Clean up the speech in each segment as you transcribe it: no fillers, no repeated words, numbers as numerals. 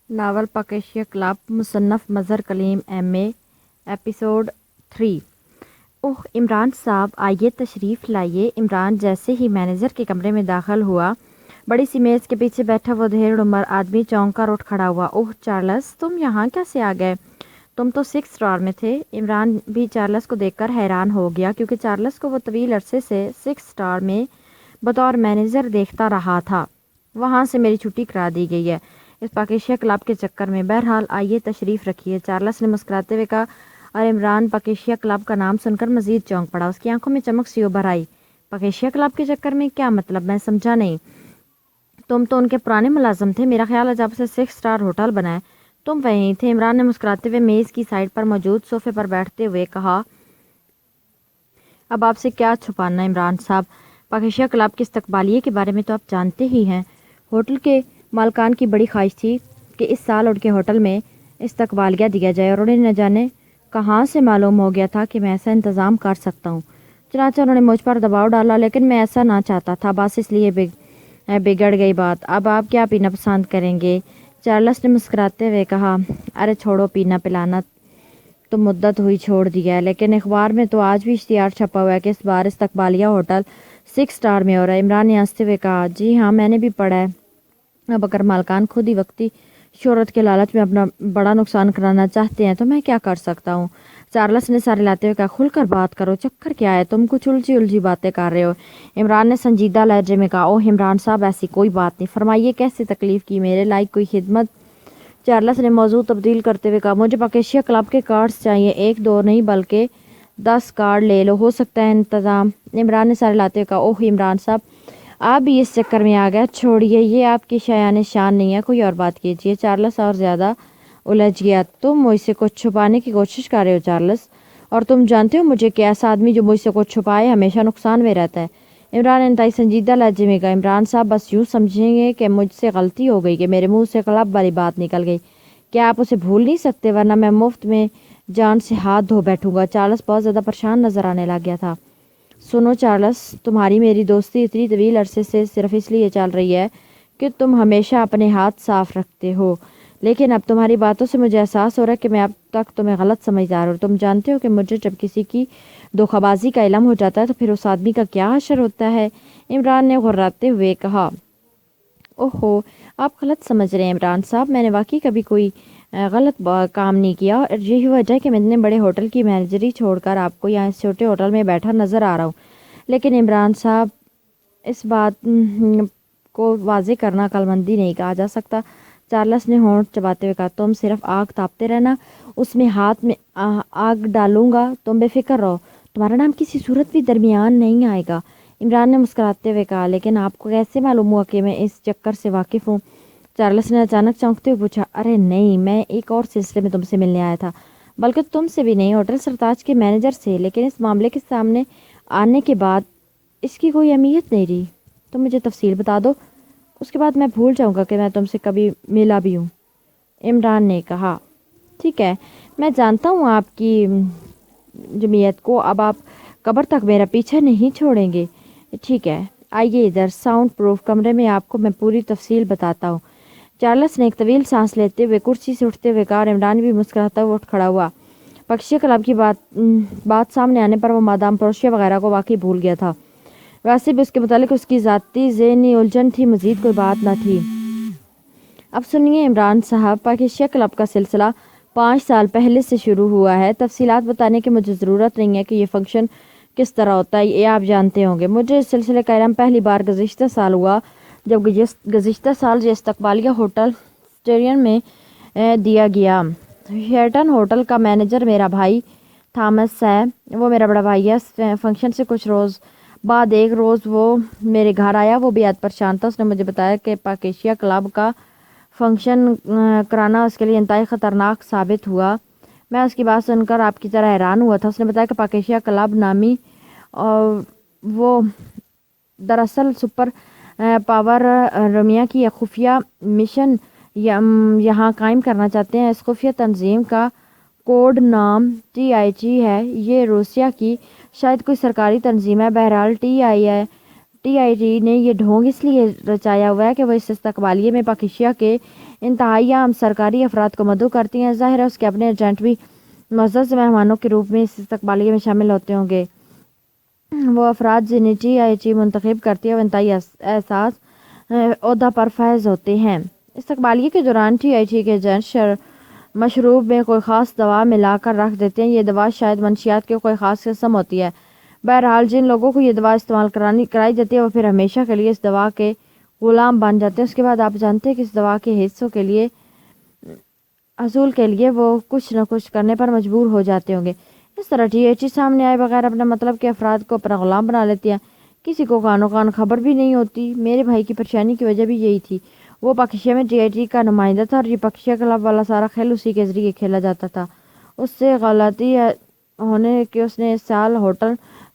Novel پاکیشیا club مصنف مظہر کلیم M اے episode 3 اوہ عمران صاحب آئیے تشریف لائیے۔ عمران جیسے ہی مینیجر کے کمرے میں داخل ہوا بڑی سی میز کے پیچھے بیٹھا وہ دھیڑ عمر آدمی چونک کر اٹھ کھڑا ہوا۔ اوہ چارلس تم یہاں کیسے آ گئے؟ تم تو 6 اسٹار میں تھے۔ عمران بھی چارلس کو دیکھ کر حیران ہو گیا کیونکہ چارلس کو وہ طویل عرصے سے 6 اسٹار میں بطور مینیجر دیکھتا رہا تھا۔ وہاں سے میری چھٹی کرا دی گئی ہے اس پاکیشیا کلب کے چکر میں۔ بہرحال آئیے تشریف رکھیے، چارلس نے مسکراتے ہوئے کہا اور عمران پاکیشیا کلب کا نام سن کر مزید چونک پڑا۔ اس کی آنکھوں میں چمک سی ابھر آئی۔ پاکیشیا کلب کے چکر میں؟ کیا مطلب؟ میں سمجھا نہیں۔ تم تو ان کے پرانے ملازم تھے، میرا خیال ہے جب سے 6 اسٹار ہوٹل بنا ہے تم وہیں تھے۔ عمران نے مسکراتے ہوئے میز کی سائڈ پر موجود صوفے پر بیٹھتے ہوئے کہا۔ اب آپ سے کیا چھپانا عمران صاحب، پاکیشیا کلب کے استقبالیے کے بارے میں تو آپ جانتے ہی ہیں۔ ہوٹل کے مالکان کی بڑی خواہش تھی کہ اس سال ان کے ہوٹل میں استقبالیہ دیا جائے اور انہیں نہ جانے کہاں سے معلوم ہو گیا تھا کہ میں ایسا انتظام کر سکتا ہوں۔ چنانچہ انہوں نے مجھ پر دباؤ ڈالا، لیکن میں ایسا نہ چاہتا تھا، بس اس لیے بگڑ گئی بات۔ اب آپ کیا پینا پسند کریں گے؟ چارلس نے مسکراتے ہوئے کہا۔ ارے چھوڑو پینا پلانا تو مدت ہوئی چھوڑ دیا ہے، لیکن اخبار میں تو آج بھی اشتہار چھپا ہوا ہے کہ اس بار استقبالیہ ہوٹل 6 اسٹار میں ہو رہا ہے۔ عمران نے ہنستے ہوئے کہا، جی ہاں میں نے بھی پڑھا ہے۔ اب اگر مالکان خود ہی وقتی شہرت کے لالچ میں اپنا بڑا نقصان کرانا چاہتے ہیں تو میں کیا کر سکتا ہوں؟ چارلس نے سارے لاتے ہوئے کہا، کھل کر بات کرو، چکر کیا ہے؟ تم کچھ الجھی باتیں کر رہے ہو۔ عمران نے سنجیدہ لہجے میں کہا، اوہ عمران صاحب ایسی کوئی بات نہیں، فرمائیے کیسے تکلیف کی میرے لائق کوئی خدمت؟ چارلس نے موضوع تبدیل کرتے ہوئے کہا، مجھے پاکیشیا کلب کے کارڈز چاہیے، 1 2 نہیں بلکہ 10 کارڈ لے لو، ہو سکتا ہے انتظام؟ عمران نے سارے لاتے ہوئے کہا، اوہ عمران صاحب آپ بھی اس چکر میں آ گئے، چھوڑیے یہ آپ کی شایان شان نہیں ہے، کوئی اور بات کیجیے۔ چارلس اور زیادہ الجھ گیا۔ تم مجھ سے کچھ چھپانے کی کوشش کر رہے ہو چارلس، اور تم جانتے ہو مجھے کہ ایسا آدمی جو مجھ سے کچھ چھپائے ہمیشہ نقصان میں رہتا ہے۔ عمران انتہائی سنجیدہ لہجے میں کہا، عمران صاحب بس یوں سمجھیں گے کہ مجھ سے غلطی ہو گئی کہ میرے منہ سے کلب والی بات نکل گئی، کیا آپ اسے بھول نہیں سکتے؟ ورنہ میں مفت میں جان سے ہاتھ دھو بیٹھوں گا۔ چارلس بہت زیادہ پریشان نظر آنے لگ گیا تھا۔ سنو چارلس، تمہاری میری دوستی اتنی طویل عرصے سے صرف اس لیے چل رہی ہے کہ تم ہمیشہ اپنے ہاتھ صاف رکھتے ہو، لیکن اب تمہاری باتوں سے مجھے احساس ہو رہا ہے کہ میں اب تک تمہیں غلط سمجھدار ہوں۔ تم جانتے ہو کہ مجھے جب کسی کی دھوکہ بازی کا علم ہو جاتا ہے تو پھر اس آدمی کا کیا حشر ہوتا ہے؟ عمران نے غراتے ہوئے کہا، اوہو آپ غلط سمجھ رہے ہیں عمران صاحب، میں نے واقعی کبھی کوئی غلط کام نہیں کیا، اور یہی وجہ ہے کہ میں اتنے بڑے ہوٹل کی مینیجری چھوڑ کر آپ کو یہاں اس چھوٹے ہوٹل میں بیٹھا نظر آ رہا ہوں۔ لیکن عمران صاحب اس بات کو واضح کرنا عقلمندی نہیں کہا جا سکتا۔ چارلس نے ہونٹ چباتے ہوئے کہا، تم صرف آگ تاپتے رہنا، اس میں ہاتھ میں آگ ڈالوں گا، تم بے فکر رہو، تمہارا نام کسی صورت بھی درمیان نہیں آئے گا۔ عمران نے مسکراتے ہوئے کہا، لیکن آپ کو کیسے معلوم ہوا کہ میں اس چکر سے واقف ہوں؟ چارلس نے اچانک چونکتے ہوئے پوچھا، ارے نہیں، میں ایک اور سلسلے میں تم سے ملنے آیا تھا، بلکہ تم سے بھی نہیں، ہوٹل سرتاج کے مینیجر سے، لیکن اس معاملے کے سامنے آنے کے بعد اس کی کوئی اہمیت نہیں رہی۔ تم مجھے تفصیل بتا دو، اس کے بعد میں بھول جاؤں گا کہ میں تم سے کبھی ملا بھی ہوں۔ عمران نے کہا، ٹھیک ہے، میں جانتا ہوں آپ کی جمعیت کو، اب آپ قبر تک میرا پیچھا نہیں چھوڑیں گے۔ ٹھیک ہے، آئیے ادھر، ساؤنڈ پروف کمرے میں آپ کو میں پوری تفصیل بتاتا ہوں۔ چارلس نے ایک طویل سانس لیتے ہوئے کرسی سے اٹھتے ہوئے کہا، اور عمران بھی مسکراتا ہوا اٹھ کھڑا ہوا۔ پاکیشیا کلب کی بات سامنے آنے پر وہ مادام پروشیا وغیرہ کو واقعی بھول گیا تھا۔ ویسے بھی اس کے متعلق اس کی ذاتی ذہنی الجھن تھی، مزید کوئی بات نہ تھی۔ اب سنیے عمران صاحب، پاکیشیا کلب کا سلسلہ 5 سال پہلے سے شروع ہوا ہے۔ تفصیلات بتانے کی مجھے ضرورت نہیں ہے کہ یہ فنکشن کس طرح ہوتا ہے، یہ آپ جانتے ہوں گے۔ مجھے اس سلسلے کا علم پہلی بار گزشتہ سال ہوا جب گزشتہ سال یہ استقبالیہ ہوٹل اسٹیرین میں دیا گیا۔ ہیٹن ہوٹل کا مینیجر میرا بھائی تھامس ہے، وہ میرا بڑا بھائی ہے۔ فنکشن سے کچھ روز بعد ایک روز وہ میرے گھر آیا، وہ بھی حد پریشان تھا۔ اس نے مجھے بتایا کہ پاکیشیا کلب کا فنکشن کرانا اس کے لیے انتہائی خطرناک ثابت ہوا۔ میں اس کی بات سن کر آپ کی طرح حیران ہوا تھا۔ اس نے بتایا کہ پاکیشیا کلب نامی وہ دراصل سپر پاور رومیا کی ایک خفیہ مشن یہاں قائم کرنا چاہتے ہیں۔ اس خفیہ تنظیم کا کوڈ نام TIG ہے۔ یہ روسیہ کی شاید کوئی سرکاری تنظیم ہے۔ بہرحال TIG TIT نے یہ ڈھونگ اس لیے رچایا ہوا ہے کہ وہ اس استقبالیے میں پاکستان کے انتہائی عام سرکاری افراد کو مدعو کرتی ہیں۔ ظاہر ہے اس کے اپنے ایجنٹ بھی معزز مہمانوں کے روپ میں اس استقبالیے میں شامل ہوتے ہوں گے۔ وہ افراد جنہیں TIT منتخب کرتی ہے وہ انتہائی احساس عہدہ پر فائز ہوتے ہیں۔ استقبالیے کے دوران TIT کے ایجنٹ مشروب میں کوئی خاص دوا ملا کر رکھ دیتے ہیں۔ یہ دوا شاید منشیات کی کوئی خاص قسم ہوتی ہے۔ بہرحال جن لوگوں کو یہ دوا استعمال کرائی جاتی ہے وہ پھر ہمیشہ کے لیے اس دوا کے غلام بن جاتے ہیں۔ اس کے بعد آپ جانتے ہیں کہ اس دوا کے حصوں کے لیے حصول کے لیے وہ کچھ نہ کچھ کرنے پر مجبور ہو جاتے ہوں گے۔ اس طرح TIT سامنے آئے بغیر اپنا مطلب کے افراد کو اپنا غلام بنا لیتی ہیں۔ کسی کو کانوں کان خبر بھی نہیں ہوتی۔ میرے بھائی کی پریشانی کی وجہ بھی یہی تھی۔ وہ پاکستان میں TIT کا نمائندہ تھا اور یہ پاکستان کلب والا سارا کھیل اسی کے ذریعے کھیلا جاتا تھا۔ اس سے غلطی ہونے کہ اس نے اس سال ہوٹل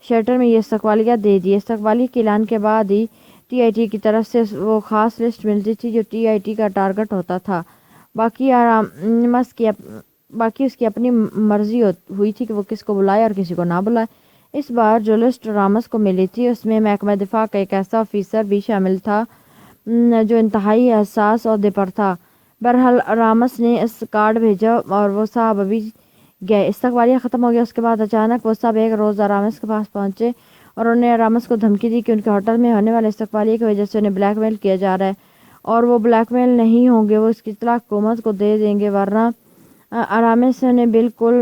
شیلٹر میں یہ استقبالیہ دے دی۔ استقبالیہ کے اعلان کے بعد ہی TIT کی طرف سے وہ خاص لسٹ ملتی تھی جو TIT کا ٹارگٹ ہوتا تھا۔ باقی اس کی اپنی مرضی ہوئی تھی کہ وہ کس کو بلائے اور کسی کو نہ بلائے۔ اس بار جو لسٹ رامس کو ملی تھی اس میں محکمہ دفاع کا ایک ایسا آفیسر بھی شامل تھا جو انتہائی حساس عہدے پر تھا۔ بہرحال رامس نے اس کارڈ بھیجا اور وہ صاحب ابھی گئے۔ استقبالیہ ختم ہو گیا۔ اس کے بعد اچانک وہ سب ایک روز رامس کے پاس پہنچے اور انہوں نے رامس کو دھمکی دی کہ ان کے ہوٹل میں ہونے والے استقبالیہ کی وجہ سے انہیں بلیک میل کیا جا رہا ہے اور وہ بلیک میل نہیں ہوں گے، وہ اس کی اطلاع حکومت کو دے دیں گے ورنہ رامس نے بالکل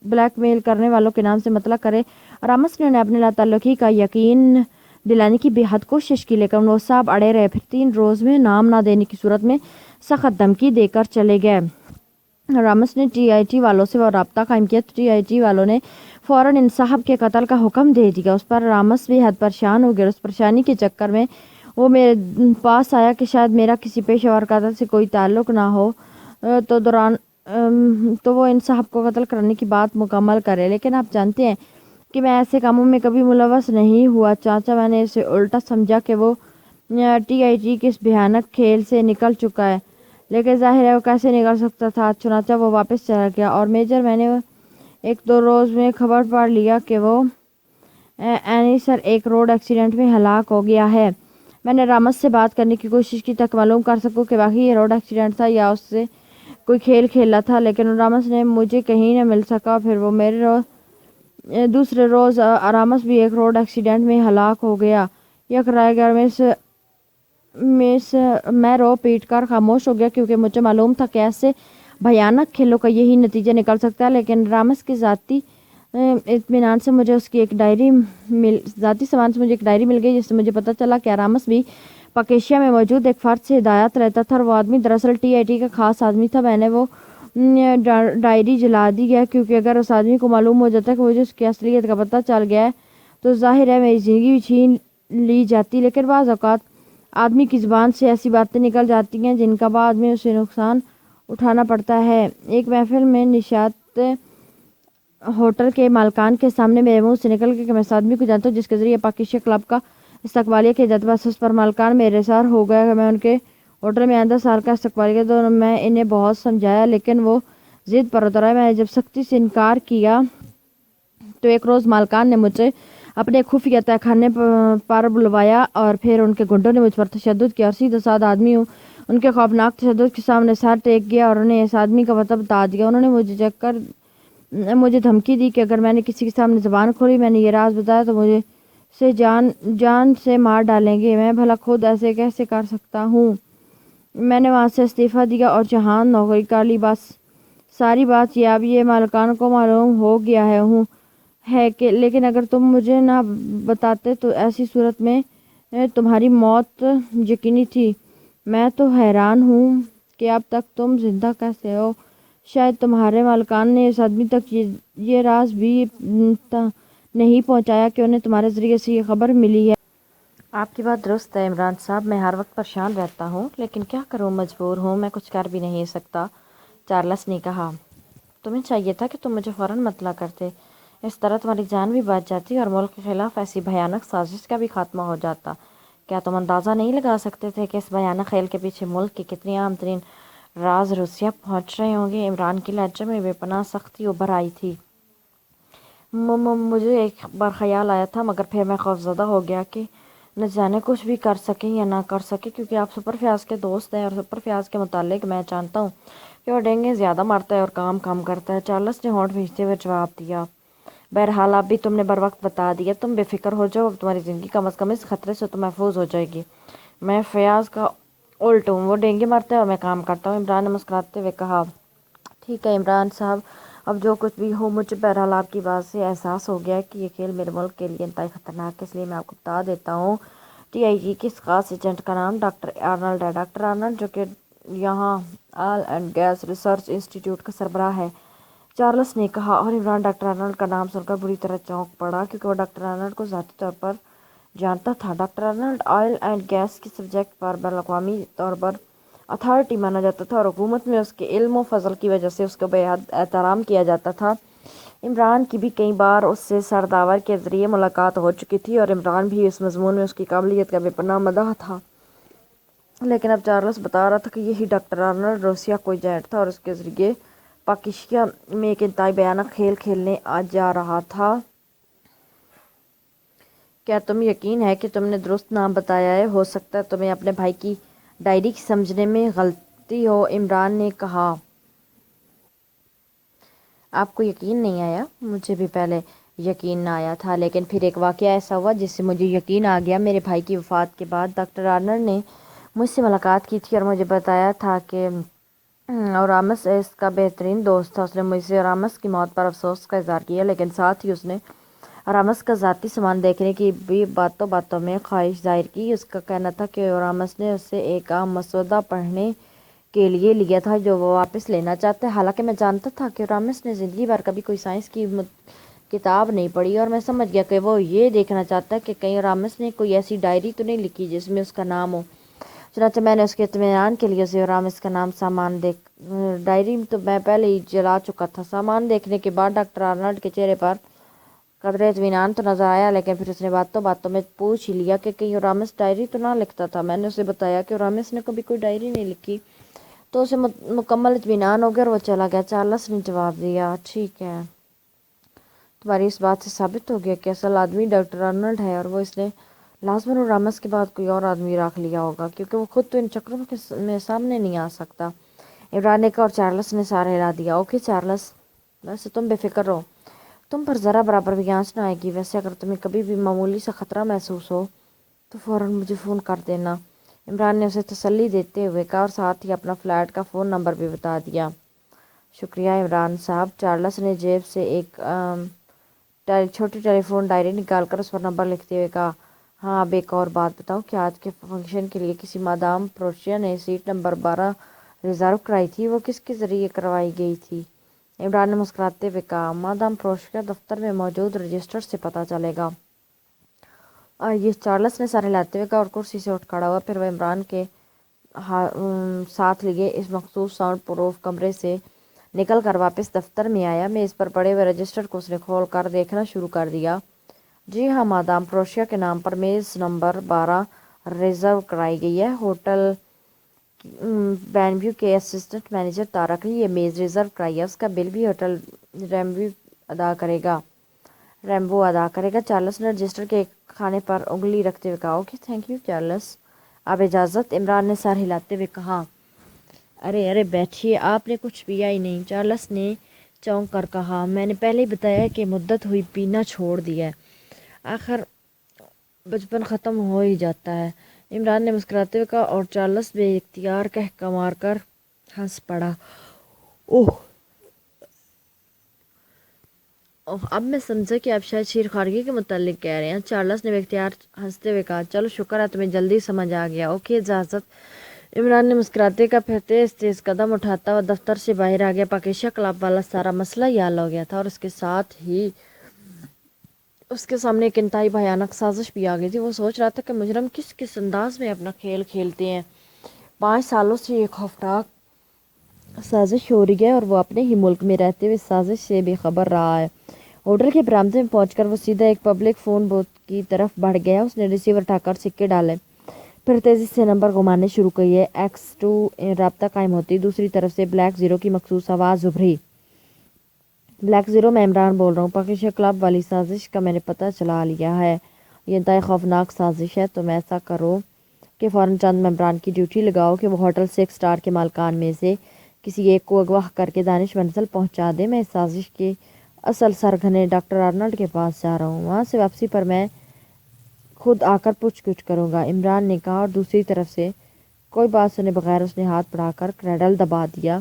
بلیک میل کرنے والوں کے نام سے مطلع کرے۔ رامس نے انہیں اپنے لا تعلقی کا یقین دلانے کی بے حد کوشش کی لیکن وہ صاحب اڑے رہے۔ پھر 3 روز میں نام نہ دینے کی صورت میں سخت دھمکی دے کر چلے گئے۔ رامس نے TIT والوں سے وہ رابطہ قائم کیا تو TIT والوں نے فوراً ان صاحب کے قتل کا حکم دے دیا۔ اس پر رامس بے حد پریشان ہو گیا۔ اس پریشانی کے چکر میں وہ میرے پاس آیا کہ شاید میرا کسی پیشہ ور قتل سے کوئی تعلق نہ ہو تو وہ ان صاحب کو قتل کرنے کی بات مکمل کرے، لیکن آپ جانتے ہیں کہ میں ایسے کاموں میں کبھی ملوث نہیں ہوا۔ چاچا میں نے اسے الٹا سمجھا کہ وہ TIT کے اس بھیانک کھیل سے نکل چکا ہے، لیکن ظاہر ہے وہ کیسے نکل سکتا تھا۔ چنانچہ وہ واپس چلا گیا اور میجر میں نے 1-2 روز میں خبر پڑ لیا کہ وہ اینیسر ایک روڈ ایکسیڈنٹ میں ہلاک ہو گیا ہے۔ میں نے رامس سے بات کرنے کی کوشش کی تاکہ معلوم کر سکوں کہ واقعی یہ روڈ ایکسیڈنٹ تھا یا اس سے کوئی کھیل کھیلا تھا، لیکن رامس نے مجھے کہیں نہ مل سکا۔ پھر وہ دوسرے روز رامس بھی ایک روڈ ایکسیڈنٹ میں ہلاک ہو گیا۔ یک رائے گھر میں رو پیٹ کر خاموش ہو گیا کیونکہ مجھے معلوم تھا کہ ایسے بھیانک کھیلوں کا یہی نتیجہ نکل سکتا ہے، لیکن رامس کے ذاتی اطمینان سے مجھے اس کی ایک ڈائری مل گئی جس سے مجھے پتہ چلا کہ رامس بھی پاکستان میں موجود ایک فرد سے ہدایات لیتا تھا اور وہ آدمی دراصل TIT کا خاص آدمی تھا۔ میں نے وہ ڈائری جلا دی ہے کیونکہ اگر اس آدمی کو معلوم ہو جاتا ہے کہ مجھے اس کی اصلیت کا پتہ چل گیا ہے تو ظاہر ہے میری زندگی بھی چھین لی جاتی۔ لیکن بعض اوقات آدمی کی زبان سے ایسی باتیں نکل جاتی ہیں جن کا بعد میں اسے نقصان اٹھانا پڑتا ہے۔ ایک محفل میں نشاط ہوٹل کے مالکان کے سامنے میرے منہ سے نکل گیا کہ میں اس آدمی کو جانتا ہوں جس کے ذریعے پاکستان کلب کا استقبالیہ کیا جاتا ہے۔ بس اس پر مالکان میرے سار ہو گیا کہ میں ان کے ہوٹل میں آئندہ سال کا استقبالیہ دوں۔ میں انہیں بہت سمجھایا لیکن وہ ضد پر اتر آئے۔ میں نے جب سختی سے انکار کیا تو ایک روز مالکان نے مجھے اپنے خفیہ تہہ خانے پر بلوایا اور پھر ان کے گنڈوں نے مجھ پر تشدد کیا اور سیدھا سادہ آدمی ہوں ان کے خوفناک تشدد کے سامنے سر ٹیک گیا اور انہیں اس آدمی کا پتہ بتا دیا۔ انہوں نے مجھے دھمکی دی کہ اگر میں نے کسی کے سامنے زبان کھولی، میں نے یہ راز بتایا تو مجھے سے جان سے مار ڈالیں گے۔ میں بھلا خود ایسے کیسے کر سکتا ہوں؟ میں نے وہاں سے استعفیٰ دیا اور جہان نوکری کر لی۔ بس ساری بات یہ اب یہ مالکان کو معلوم ہو گیا ہے کہ لیکن اگر تم مجھے نہ بتاتے تو ایسی صورت میں تمہاری موت یقینی تھی۔ میں تو حیران ہوں کہ اب تک تم زندہ کیسے ہو۔ شاید تمہارے مالکان نے اس آدمی تک یہ راز بھی نہیں پہنچایا کہ انہیں تمہارے ذریعے سے یہ خبر ملی ہے۔ آپ کی بات درست ہے عمران صاحب، میں ہر وقت پریشان رہتا ہوں لیکن کیا کروں، مجبور ہوں، میں کچھ کر بھی نہیں سکتا۔ چارلس نے کہا، تمہیں چاہیے تھا کہ تم مجھے فوراً مطلع کرتے، اس طرح تمہاری جان بھی بچ جاتی اور ملک کے خلاف ایسی بھیانک سازش کا بھی خاتمہ ہو جاتا۔ کیا تم اندازہ نہیں لگا سکتے تھے کہ اس بھیانک خیل کے پیچھے ملک کے کتنی عام ترین راز روسیہ پہنچ رہے ہوں گے؟ عمران کی لہجے میں بے پناہ سختی ابھر آئی تھی۔ مجھے ایک بار خیال آیا تھا مگر پھر میں خوفزدہ ہو گیا کہ نہ جانے کچھ بھی کر سکیں یا نہ کر سکیں، کیونکہ آپ سپر فیاض کے دوست ہیں اور سپر فیاض کے متعلق میں جانتا ہوں کہ وہ ڈینگے زیادہ مارتا ہے اور کام کم کرتا ہے۔ چارلس نے ہونٹ بھیجتے ہوئے جواب دیا۔ بہرحال اب بھی تم نے بروقت بتا دیا، تم بے فکر ہو جاؤ، اب تمہاری زندگی کم از کم اس خطرے سے تو محفوظ ہو جائے گی۔ میں فیاض کا الٹ ہوں، وہ ڈینگے مارتا ہے اور میں کام کرتا ہوں، عمران نے مسکراتے ہوئے کہا۔ ٹھیک ہے عمران صاحب، اب جو کچھ بھی ہو، مجھے بہرحال آپ کی بات سے احساس ہو گیا ہے کہ یہ کھیل میرے ملک کے لیے انتہائی خطرناک ہے، اس لیے میں آپ کو بتا دیتا ہوں ٹی آئی جی کے اس خاص ایجنٹ کا نام ڈاکٹر آرنلڈ ہے۔ ڈاکٹر آرنلڈ جو کہ یہاں آئل اینڈ گیس ریسرچ انسٹی ٹیوٹ کا سربراہ ہے، چارلس نے کہا، اور عمران ڈاکٹر آرنلڈ کا نام سن کر بری طرح چونک پڑا کیونکہ وہ ڈاکٹر آرنلڈ کو ذاتی طور پر جانتا تھا۔ Doctor Arnold oil and gas کے سبجیکٹ پر بین الاقوامی طور پر اتھارٹی مانا جاتا تھا اور حکومت میں اس کے علم و فضل کی وجہ سے اس کا بے حد احترام کیا جاتا تھا۔ عمران کی بھی کئی بار اس سے سرداور کے ذریعے ملاقات ہو چکی تھی اور عمران بھی اس مضمون میں اس کی قابلیت کا بے پناہ مداح تھا، لیکن اب چارلس بتا رہا تھا کہ یہی ڈاکٹر آرنلڈ روسیا کو ایجنٹ تھا اور اس کے ذریعے پاکیشیا میں ایک انتہائی بھیانک کھیل کھیلنے جا رہا تھا۔ کیا تم یقین ہے کہ تم نے درست نام بتایا ہے؟ ہو سکتا ہے تمہیں اپنے بھائی کی ڈائری سمجھنے میں غلطی ہو، عمران نے کہا۔ آپ کو یقین نہیں آیا؟ مجھے بھی پہلے یقین نہ آیا تھا، لیکن پھر ایک واقعہ ایسا ہوا جس سے مجھے یقین آ گیا۔ میرے بھائی کی وفات کے بعد ڈاکٹر آرنلڈ نے مجھ سے ملاقات کی تھی اور مجھے بتایا تھا کہ اورامس اس کا بہترین دوست تھا۔ اس نے مجھ سے اورامس کی موت پر افسوس کا اظہار کیا، لیکن ساتھ ہی اس نے اورامس کا ذاتی سامان دیکھنے کی بھی باتوں باتوں میں خواہش ظاہر کی۔ اس کا کہنا تھا کہ اورامس نے اس سے ایک عام مسودہ پڑھنے کے لیے لیا تھا جو وہ واپس لینا چاہتا ہے۔ حالانکہ میں جانتا تھا کہ اورامس نے زندگی بھر کبھی کوئی سائنس کی کتاب نہیں پڑھی، اور میں سمجھ گیا کہ وہ یہ دیکھنا چاہتا ہے کہ کہیں اورامس نے کوئی ایسی ڈائری تو نہیں لکھی جس میں اس کا نام ہو۔ چنانچہ میں نے اس کے اطمینان کے لیے اسے اورامس کا نام ڈائری تو میں پہلے ہی جلا چکا تھا۔ سامان دیکھنے کے بعد ڈاکٹر آرنلڈ کے چہرے پر قدرے اطمینان تو نظر آیا، لیکن پھر اس نے باتوں باتوں میں پوچھ ہی لیا کہ کہیں اورامس ڈائری تو نہ لکھتا تھا۔ میں نے اسے بتایا کہ اورامس نے کبھی کوئی ڈائری نہیں لکھی، تو اسے مکمل اطمینان ہو گیا اور وہ چلا گیا۔ چارلس نے جواب دیا، ٹھیک ہے، تمہاری اس بات سے ثابت ہو گیا کہ اصل آدمی ڈاکٹر آرنلڈ ہے اور وہ اس نے لازماً اورامس کے بعد کوئی اور آدمی رکھ لیا ہوگا، کیونکہ وہ خود تو ان چکروں میں سامنے نہیں آ سکتا، عمران نے کہا، اور چارلس نے سر ہلا دیا۔ اوکے چارلس، ویسے تم بے فکر رہو، تم پر ذرا برابر بھی آنچ نہ آئے گی۔ ویسے اگر تمہیں کبھی بھی معمولی سا خطرہ محسوس ہو تو فوراً مجھے فون کر دینا، عمران نے اسے تسلی دیتے ہوئے کہا، اور ساتھ ہی اپنا فلیٹ کا فون نمبر بھی بتا دیا۔ شکریہ عمران صاحب۔ چارلس نے جیب سے ایک چھوٹی ٹیلی فون ڈائری نکال کر اس پر نمبر لکھتے ہوئے کہا، ہاں اب ایک اور بات بتاؤ، کیا آج کے فنکشن کے لیے کسی مادام پروشیا نے سیٹ نمبر 12 ریزرو کرائی تھی؟ وہ کس کے ذریعے کروائی گئی تھی؟ عمران نے مسکراتے ہوئے کہا، مادام پروشیا دفتر میں موجود رجسٹر سے پتہ چلے گا۔ اور یہ چارلس نے سر ہلاتے ہوئے کہا اور کرسی سے اٹھ کھڑا ہوا۔ پھر وہ عمران کے ساتھ لیے اس مخصوص ساؤنڈ پروف کمرے سے نکل کر واپس دفتر میں آیا۔ میز پر پڑے ہوئے رجسٹر کو اس نے کھول کر دیکھنا شروع کر دیا۔ جی ہاں، مادام پروشیا کے نام پر میز نمبر 12 ریزرو کرائی گئی ہے۔ ہوٹل بینویو کے اسسٹنٹ مینیجر طارق نے یہ میز ریزرو کرائی ہے، اس کا بل بھی ہوٹل ریمبو ادا کرے گا۔ چارلس نے رجسٹر کے کھانے پر انگلی رکھتے ہوئے کہا، اوکے تھینک یو چارلس، اب اجازت؟ عمران نے سر ہلاتے ہوئے کہا، ارے بیٹھیے، آپ نے کچھ پیا ہی نہیں، چارلس نے چونک کر کہا، میں نے پہلے ہی بتایا کہ مدت ہوئی پینا چھوڑ دیا ہے، آخر بچپن ختم ہو ہی جاتا ہے، عمران نے مسکراتے ہوئے کہا، اور چارلس بے اختیار کہکہ مار کر ہنس پڑا۔ اوہ اب میں سمجھا کہ آپ شاید شیر خارگی کے متعلق کہہ رہے ہیں، چارلس نے بے اختیار ہنستے ہوئے کہا، چلو شکر ہے تمہیں جلدی سمجھ آ گیا، اوکے اجازت؟ عمران نے مسکراتے کا پھر تیز تیز قدم اٹھاتا ہوا دفتر سے باہر آ گیا۔ پاکیشیا کلب والا سارا مسئلہ ہی حل ہو گیا تھا اور اس کے ساتھ ہی اس کے سامنے ایک انتہائی بھیانک سازش بھی آ گئی تھی۔ وہ سوچ رہا تھا کہ مجرم کس کس انداز میں اپنا کھیل کھیلتے ہیں۔ 5 سالوں سے یہ خوفناک سازش ہو رہی ہے اور وہ اپنے ہی ملک میں رہتے ہوئے اس سازش سے بے خبر رہا ہے۔ ہوٹل کے برآمدے میں پہنچ کر وہ سیدھا ایک پبلک فون بوتھ کی طرف بڑھ گیا۔ اس نے ریسیور اٹھا کر سکے ڈالے، پھر تیزی سے نمبر گھمانے شروع کیے۔ X2 رابطہ قائم ہوتی دوسری طرف سے Black Zero کی مخصوص آواز ابھری، بلیک زیرو میں عمران بول رہا ہوں، پاکشا کلب والی سازش کا میں نے پتہ چلا لیا ہے، یہ انتہائی خوفناک سازش ہے، تم ایسا کرو کہ فوراً چند ممبران کی ڈیوٹی لگاؤ کہ وہ ہوٹل 6 اسٹار کے مالکان میں سے کسی ایک کو اغوا کر کے دانش منزل پہنچا دے۔ میں اس سازش کے اصل سرغنے ڈاکٹر آرنلڈ کے پاس جا رہا ہوں، وہاں سے واپسی پر میں خود آ کر پوچھ گچھ کروں گا، عمران نے کہا، اور دوسری طرف سے کوئی بات سنے بغیر اس نے ہاتھ بڑھا کر کریڈل دبا دیا۔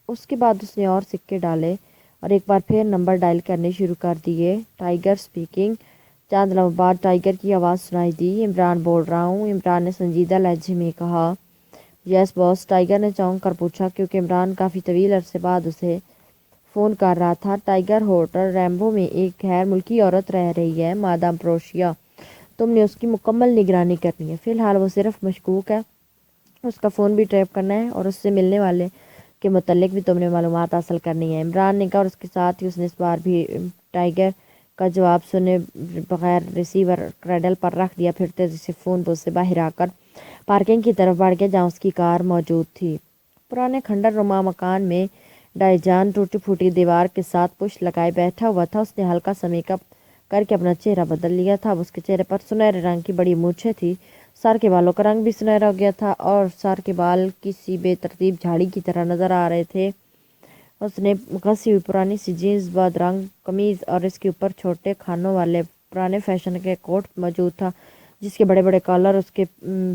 اس کے بعد اس نے اور سکے ڈالے اور ایک بار پھر نمبر ڈائل کرنے شروع کر دیے۔ Tiger speaking. چند لمحوں بعد ٹائیگر کی آواز سنائی دی۔ عمران بول رہا ہوں، عمران نے سنجیدہ لہجے میں کہا۔ یس باس، ٹائیگر نے چونک کر پوچھا کیونکہ عمران کافی طویل عرصے بعد اسے فون کر رہا تھا۔ ٹائیگر، ہوٹل ریمبو میں ایک غیر ملکی عورت رہ رہی ہے، مادام پروشیا، تم نے اس کی مکمل نگرانی کرنی ہے۔ فی الحال وہ صرف مشکوک ہے، اس کا فون بھی ٹریپ کرنا ہے اور اس سے ملنے والے کے متعلق بھی تم نے معلومات حاصل کرنی ہے، عمران نے کہا، اور اس کے ساتھ ہی اس نے اس بار بھی ٹائیگر کا جواب سنے بغیر ریسیور کریڈل پر رکھ دیا، پھر تیزی سے فون بوتھ سے باہر آ کر پارکنگ کی طرف بڑھ گیا جہاں اس کی کار موجود تھی۔ پرانے کھنڈر نما مکان میں ڈائجان ٹوٹی پھوٹی دیوار کے ساتھ پشت لگائے بیٹھا ہوا تھا۔ اس نے ہلکا سا میک اپ کر کے اپنا چہرہ بدل لیا تھا۔ اب اس کے چہرے پر سنہرے رنگ کی بڑی مونچھیں تھی، سر کے بالوں کا رنگ بھی سنہرا ہو گیا تھا اور سر کے بال کسی بے ترتیب جھاڑی کی طرح نظر آ رہے تھے۔ اس نے گھسی ہوئی پرانی سی جینس بد رنگ قمیض اور اس کے اوپر چھوٹے خانوں والے پرانے فیشن کے کوٹ موجود تھا جس کے بڑے بڑے کالر اس کے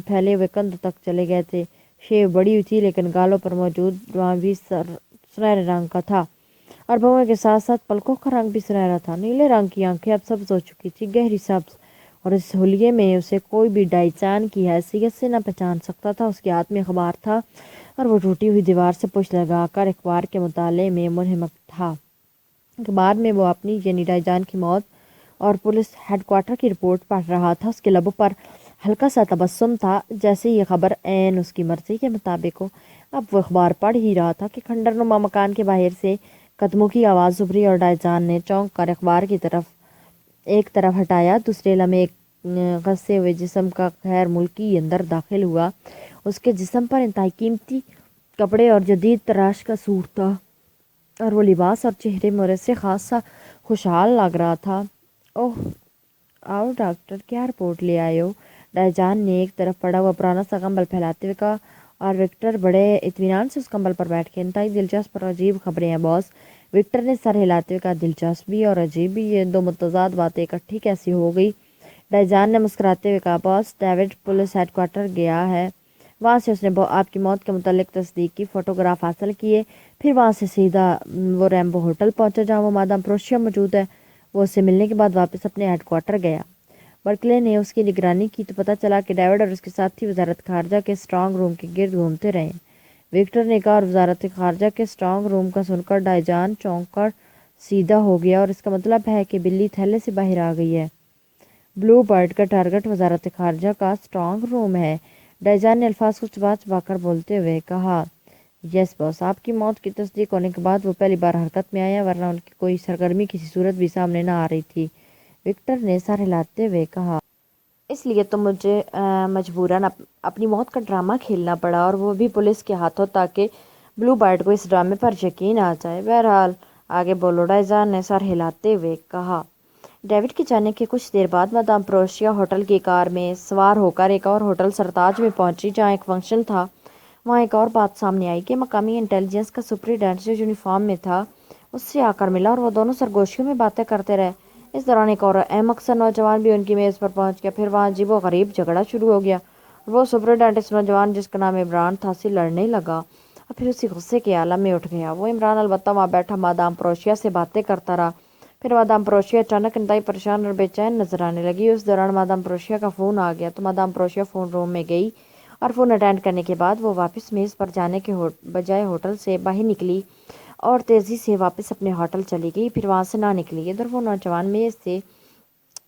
پھیلے ہوئے کندھوں تک چلے گئے تھے۔ شیو بڑی ہوئی تھی لیکن گالوں پر موجود وہاں بھی سنہرے رنگ کا تھا اور بھویں کے ساتھ ساتھ پلکوں کا رنگ بھی سنہرا تھا۔ نیلے رنگ کی آنکھیں اب سبز ہو چکی تھی، گہری سبز، اور اس حلیے میں اسے کوئی بھی ڈائچان کی حیثیت سے نہ پہچان سکتا تھا۔ اس کے ہاتھ میں اخبار تھا اور وہ ٹوٹی ہوئی دیوار سے پشت لگا کر اخبار کے مطالعے میں منہمک تھا۔ اخبار میں وہ اپنی یعنی ڈائجان کی موت اور پولیس ہیڈ کوارٹر کی رپورٹ پڑھ رہا تھا۔ اس کے لبوں پر ہلکا سا تبسم تھا جیسے یہ خبر عین اس کی مرضی کے مطابق ہو۔ اب وہ اخبار پڑھ ہی رہا تھا کہ کھنڈر نما مکان کے باہر سے قدموں کی آواز ابھری اور ڈائجان نے چونک کر اخبار کی طرف ایک طرف ہٹایا۔ دوسرے لمحے ایک غصے ہوئے جسم کا غیر ملکی اندر داخل ہوا۔ اس کے جسم پر انتہائی قیمتی کپڑے اور جدید تراش کا سوٹ تھا اور وہ لباس اور چہرے مورے سے خاصا خوشحال لگ رہا تھا۔ اوہ، آؤ ڈاکٹر، کیا رپورٹ لے آئے ہو؟ ڈائجان نے ایک طرف پڑا ہوا پرانا سا کمبل پھیلاتے ہوئے کہا اور وکٹر بڑے اطمینان سے اس کمبل پر بیٹھ کے، انتہائی دلچسپ اور عجیب خبریں ہیں باس۔ وکٹر نے سر ہلاتے ہوئے کہا، دلچسپ بھی اور عجیب بھی، یہ دو متضاد باتیں اکٹھی کیسی ہو گئی؟ ڈائجان نے مسکراتے ہوئے کہا، باس، ڈیوڈ پولیس ہیڈ کوارٹر گیا ہے، وہاں سے اس نے آپ کی موت کے متعلق تصدیق کی فوٹوگراف حاصل کیے، پھر وہاں سے سیدھا وہ ریمبو ہوٹل پہنچا جہاں وہ مادام پروشیا موجود ہے۔ وہ اسے ملنے کے بعد واپس اپنے ہیڈ کوارٹر گیا۔ برکلے نے اس کی نگرانی کی تو پتہ چلا کہ ڈیوڈ اور اس کے ساتھی وزارت خارجہ کے اسٹرانگ روم کے گرد گھومتے رہے۔ وکٹر نے کہا، اور وزارت خارجہ کے اسٹرانگ روم کا سن کر ڈائجان چونک کر سیدھا ہو گیا، اور اس کا مطلب ہے کہ بلی تھیلے سے باہر آ گئی ہے۔ بلو برڈ کا ٹارگٹ وزارت خارجہ کا اسٹرانگ روم ہے، ڈائجان نے الفاظ کو چبا چبا کر بولتے ہوئے کہا۔ یس باس، آپ کی موت کی تصدیق ہونے کے بعد وہ پہلی بار حرکت میں آیا، ورنہ ان کی کوئی سرگرمی کسی صورت بھی سامنے نہ آ رہی تھی، وکٹر نے سر ہلاتے ہوئے کہا۔ اس لیے تو مجھے مجبوراً اپنی موت کا ڈرامہ کھیلنا پڑا، اور وہ بھی پولیس کے ہاتھوں، تاکہ بلو برڈ کو اس ڈرامے پر یقین آ جائے۔ بہرحال آگے بولو، ڈائجان نے سر ہلاتے ہوئے کہا۔ ڈیوڈ کے جانے کے کچھ دیر بعد مادام پروشیا ہوٹل کی کار میں سوار ہو کر ایک اور ہوٹل سرتاج میں پہنچی جہاں ایک فنکشن تھا۔ وہاں ایک اور بات سامنے آئی کہ مقامی انٹیلیجنس کا سپرنٹینڈنٹ جو یونیفارم میں تھا اس سے آ کر ملا اور وہ دونوں سرگوشیوں میں باتیں کرتے رہے۔ اس دوران ایک اور احمق سا نوجوان بھی ان کی میز پر پہنچ گیا۔ پھر وہاں عجیب و غریب جھگڑا شروع ہو گیا اور وہ سپرنٹینڈنٹ اس نوجوان جس کا نام عمران تھا سے لڑنے لگا اور پھر اسی غصے کے عالم میں اٹھ گیا۔ وہ عمران البتہ وہاں بیٹھا مادام پروشیا سے باتیں کرتا رہا۔ پھر مادام پروشیا اچانک انتہائی پریشان اور بے چین نظر آنے لگی۔ اس دوران مادام پروشیا کا فون آ گیا تو مادام پروشیا فون روم میں گئی اور فون اٹینڈ کرنے کے بعد وہ واپس میز پر جانے کے بجائے ہوٹل سے باہر نکلی اور تیزی سے واپس اپنے ہوٹل چلی گئی، پھر وہاں سے نہ نکلی۔ ادھر وہ نوجوان میز سے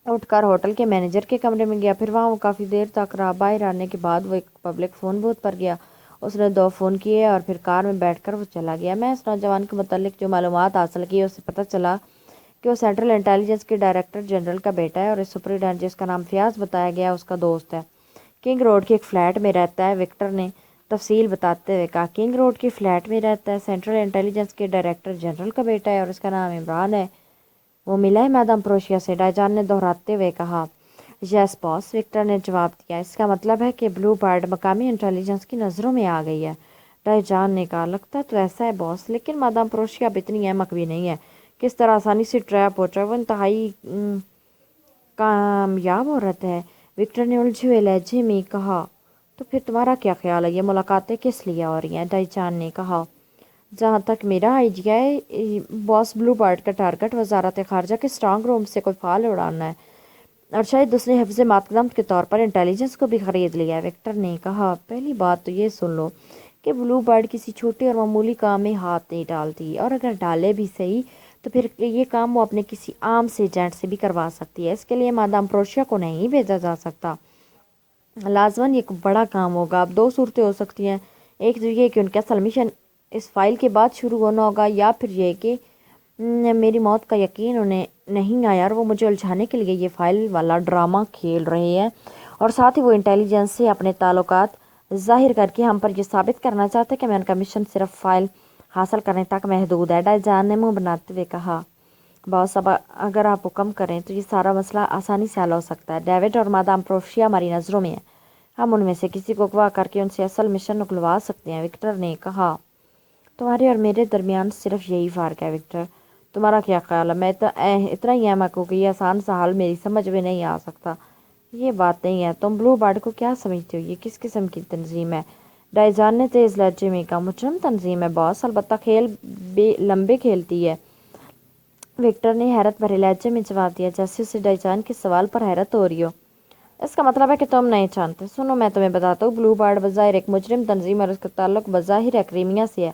اٹھ کر ہوٹل کے مینیجر کے کمرے میں گیا، پھر وہاں وہ کافی دیر تک رہا۔ باہر آنے کے بعد وہ ایک پبلک فون بوتھ پر گیا، اس نے 2 فون کیے اور پھر کار میں بیٹھ کر وہ چلا گیا۔ میں اس نوجوان کے متعلق جو معلومات حاصل کی اس سے پتہ چلا کہ وہ سینٹرل انٹیلیجنس کے ڈائریکٹر جنرل کا بیٹا ہے اور اس سپرنٹینڈنٹ جس کا نام فیاض بتایا گیا اس کا دوست ہے، کنگ روڈ کے ایک فلیٹ میں رہتا ہے۔ وکٹر نے تفصیل بتاتے ہوئے کہا کنگ روڈ کی فلیٹ میں رہتا ہے، سینٹرل انٹیلیجنس کے ڈائریکٹر جنرل کا بیٹا ہے اور اس کا نام عمران ہے۔ وہ ملا ہے میڈم پروشیا سے، ڈائجان نے دہراتے ہوئے کہا۔ یس باس، وکٹر نے جواب دیا۔ اس کا مطلب ہے کہ بلو برڈ مقامی انٹیلیجنس کی نظروں میں آ گئی ہے، ڈائجان نے کہا۔ لگتا تو ایسا ہے باس، لیکن میڈم پروشیا اب اتنی احمق بھی نہیں ہے کہ اس طرح آسانی سے ٹریپ ہو جائے۔ وہ انتہائی کامیاب عورت ہے، وکٹر نے الجھے ہوئے لہجے میں کہا۔ تو پھر تمہارا کیا خیال ہے یہ ملاقاتیں کس لیے ہو رہی ہیں؟ ڈائجان نے کہا۔ جہاں تک میرا آئیڈیا ہے باس، بلو برڈ کا ٹارگٹ وزارت خارجہ کے اسٹرانگ روم سے کوئی فال اڑانا ہے، اور شاید اس نے حفظ مقدم کے طور پر انٹیلیجنس کو بھی خرید لیا ہے، وکٹر نے کہا۔ پہلی بات تو یہ سن لو کہ بلو برڈ کسی چھوٹے اور معمولی کام میں ہاتھ نہیں ڈالتی، اور اگر ڈالے بھی صحیح تو پھر یہ کام وہ اپنے کسی عام سے ایجنٹ سے بھی کروا سکتی ہے۔ اس کے لیے مادام پروشیا کو نہیں بھیجا جا سکتا، لازماً ایک بڑا کام ہوگا۔ اب دو صورتیں ہو سکتی ہیں، ایک تو یہ کہ ان کا اصل مشن اس فائل کے بعد شروع ہونا ہوگا، یا پھر یہ کہ میری موت کا یقین انہیں نہیں آیا اور وہ مجھے الجھانے کے لیے یہ فائل والا ڈرامہ کھیل رہے ہیں، اور ساتھ ہی وہ انٹیلیجنس سے اپنے تعلقات ظاہر کر کے ہم پر یہ ثابت کرنا چاہتے ہیں کہ میں ان کا مشن صرف فائل حاصل کرنے تک محدود ہے۔ ڈائجان نے منہ بناتے ہوئے کہا۔ باس، اب اگر آپ حکم کریں تو یہ سارا مسئلہ آسانی سے حل ہو سکتا ہے۔ ڈیوڈ اور مادام پروشیا ہماری نظروں میں ہیں، ہم ان میں سے کسی کو اغوا کر کے ان سے اصل مشن نکلوا سکتے ہیں، وکٹر نے کہا۔ تمہارے اور میرے درمیان صرف یہی فرق ہے وکٹر، تمہارا کیا خیال ہے؟ میں اتنا ہی احمق ہوں کہ یہ آسان سا حل میری سمجھ میں نہیں آ سکتا۔ یہ بات نہیں ہے، تم بلو برڈ کو کیا سمجھتے ہو؟ یہ کس قسم کی تنظیم ہے؟ ڈائجان نے تیز لہجے میں کہا۔ مجرم تنظیم ہے باس، البتہ کھیل لمبے کھیلتی ہے، وکٹر نے حیرت بھرے لہجے میں جواب دیا، جیسے اسے ڈائجان کے سوال پر حیرت ہو رہی ہو۔ اس کا مطلب ہے کہ تم نہیں جانتے۔ سنو میں تمہیں بتاتا ہوں، بلو برڈ بظاہر ایک مجرم تنظیم اور اس کا تعلق بظاہر کرائمیا سے ہے،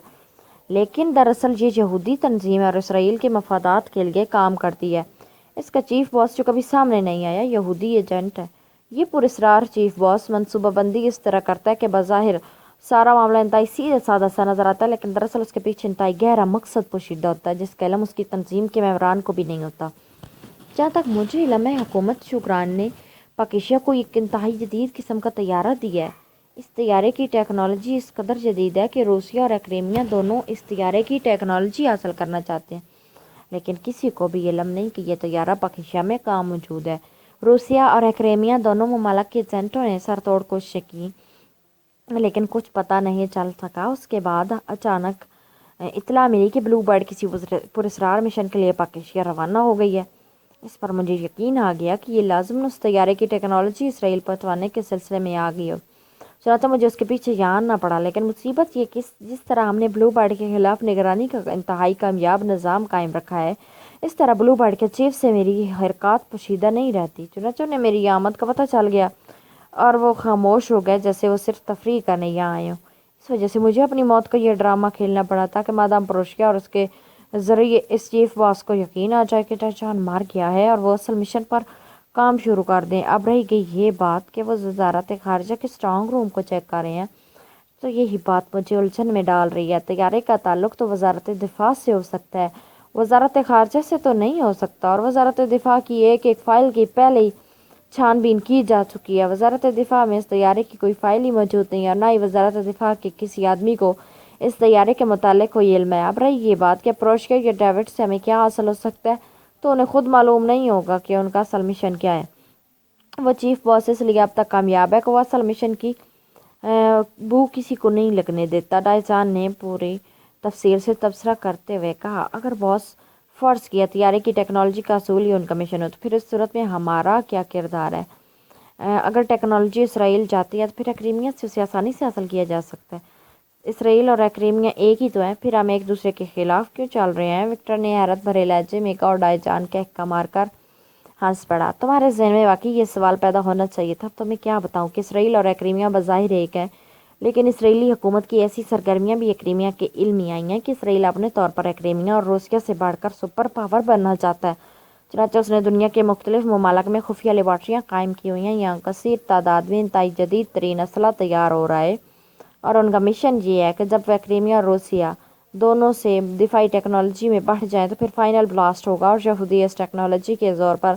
لیکن دراصل یہ یہودی تنظیم ہے اور اسرائیل کے مفادات کے لیے کام کرتی ہے۔ اس کا چیف باس جو کبھی سامنے نہیں آیا یہودی ایجنٹ ہے۔ یہ پراسرار چیف باس منصوبہ بندی اس طرح کرتا ہے کہ بظاہر سارا معاملہ انتہائی سیدھا سادہ سا نظر آتا ہے، لیکن دراصل اس کے پیچھے انتہائی گہرا مقصد پوشیدہ ہوتا ہے جس کا علم اس کی تنظیم کے ممبران کو بھی نہیں ہوتا۔ جہاں تک مجھے علم ہے، حکومت شکران نے پاکیشیا کو ایک انتہائی جدید قسم کا طیارہ دیا ہے۔ اس طیارے کی ٹیکنالوجی اس قدر جدید ہے کہ روسیا اور کرائمیا دونوں اس طیارے کی ٹیکنالوجی حاصل کرنا چاہتے ہیں، لیکن کسی کو بھی علم نہیں کہ یہ طیارہ پاکیشیا میں کہاں موجود ہے۔ روسیا اور کرائمیا دونوں ممالک کے ایجنٹوں نے سر توڑ کوششیں کی، لیکن کچھ پتہ نہیں چل سکا۔ اس کے بعد اچانک اطلاع ملی کہ بلو برڈ کسی پراسرار مشن کے لیے پاکیشیا روانہ ہو گئی ہے۔ اس پر مجھے یقین آ گیا کہ یہ لازماً اس طیارے کی ٹیکنالوجی اسرائیل پہنچوانے کے سلسلے میں آ گئی ہو، چنانچہ مجھے اس کے پیچھے جانا نہ پڑا۔ لیکن مصیبت یہ کہ جس طرح ہم نے بلو برڈ کے خلاف نگرانی کا انتہائی کامیاب نظام قائم رکھا ہے، اس طرح بلو برڈ کے چیف سے میری حرکات پوشیدہ نہیں رہتی۔ چنانچہ انہیں میری آمد کا پتہ چل گیا اور وہ خاموش ہو گئے، جیسے وہ صرف تفریح کرنے یہاں آئے ہوں۔ اس وجہ سے مجھے اپنی موت کا یہ ڈرامہ کھیلنا پڑا تاکہ مادام پروشیا اور اس کے ذریعے اس چیف باس کو یقین آ جائے کہ ڈائجان مار گیا ہے اور وہ اصل مشن پر کام شروع کر دیں۔ اب رہی گئی یہ بات کہ وہ وزارت خارجہ کے اسٹرانگ روم کو چیک کر رہے ہیں، تو یہی بات مجھے الجھن میں ڈال رہی ہے۔ طیارے کا تعلق تو وزارت دفاع سے ہو سکتا ہے، وزارت خارجہ سے تو نہیں ہو سکتا، اور وزارت دفاع کی ایک فائل کی پہلے ہی چھان بین کی جا چکی ہے۔ وزارت دفاع میں اس طیارے کی کوئی فائل ہی موجود نہیں، اور نہ ہی وزارت دفاع کے کسی آدمی کو اس طیارے کے متعلق کوئی علم ہے۔ اب رہی یہ بات کہ پروشیا یا ڈیوڈ سے ہمیں کیا حاصل ہو سکتا ہے، تو انہیں خود معلوم نہیں ہوگا کہ ان کا اصل مشن کیا ہے۔ وہ چیف باس اس لیے اب تک کامیاب ہے کہ وہ اصل مشن کی بو کسی کو نہیں لگنے دیتا۔ ڈائجان نے پوری تفصیل سے تبصرہ کرتے ہوئے کہا۔ اگر باس فرض کیا طیارے کی ٹیکنالوجی کا حصول ہی ان کا مشن ہو، تو پھر اس صورت میں ہمارا کیا کردار ہے؟ اگر ٹیکنالوجی اسرائیل جاتی ہے تو پھر کرائمیا سے اسے آسانی سے حاصل کیا جا سکتا ہے۔ اسرائیل اور کرائمیا ایک ہی تو ہیں، پھر ہم ایک دوسرے کے خلاف کیوں چل رہے ہیں؟ وکٹر نے حیرت بھرے لہجے میں کہا، اور ڈائجان کا احکا مار کر ہنس پڑا۔ تمہارے ذہن میں واقعی یہ سوال پیدا ہونا چاہیے تھا۔ تو میں کیا بتاؤں کہ اسرائیل اور کرائمیا بظاہر ایک ہے، لیکن اسرائیلی حکومت کی ایسی سرگرمیاں بھی کرائمیا کے علم میں آئی ہیں کہ اسرائیل اپنے طور پر کرائمیا اور روسیا سے بڑھ کر سپر پاور بننا چاہتا ہے۔ چنانچہ اس نے دنیا کے مختلف ممالک میں خفیہ لیبارٹریاں قائم کی ہوئی ہیں، یہاں کثیر تعداد میں انتہائی جدید ترین اسلحہ تیار ہو رہا ہے، اور ان کا مشن یہ ہے کہ جب وہ کرائمیا اور روسیا دونوں سے دفاعی ٹیکنالوجی میں بڑھ جائیں تو پھر فائنل بلاسٹ ہوگا، اور یہودی اس ٹیکنالوجی کے زور پر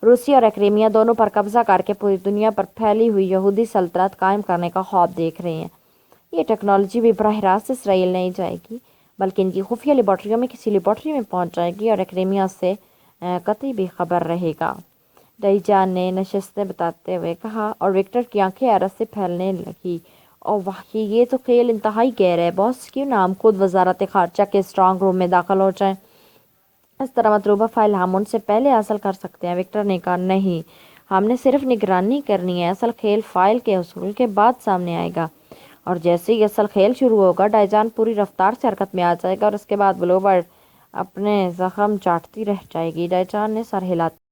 روسیا اور کرائمیا دونوں پر قبضہ کر کے پوری دنیا پر پھیلی ہوئی یہودی سلطنت قائم کرنے کا خواب دیکھ رہے ہیں۔ یہ ٹیکنالوجی بھی براہ راست اسرائیل نہیں جائے گی بلکہ ان کی خفیہ لیبارٹریوں میں کسی لیبارٹری میں پہنچ جائے گی اور ایکڈیمیا سے قطعی بھی خبر رہے گا، ڈائجان نے نشستیں بتاتے ہوئے کہا، اور وکٹر کی آنکھیں حیرت سے پھیلنے لگی۔ اور واقعی یہ تو کھیل انتہائی گہرا ہے باس، کیوں نہ ہم خود وزارت خارجہ کے اسٹرانگ روم میں داخل ہو جائیں؟ اس طرح مطلوبہ فائل ہم ان سے پہلے حاصل کر سکتے ہیں۔ وکٹر نے کہا، نہیں، ہم نے صرف نگرانی کرنی ہے، اصل کھیل فائل کے حصول کے بعد سامنے آئے گا، اور جیسے ہی اصل کھیل شروع ہوگا ڈائجان پوری رفتار سے حرکت میں آ جائے گا اور اس کے بعد بلو برڈ اپنے زخم چاٹتی رہ جائے گی۔ ڈائجان نے سر ہلاتے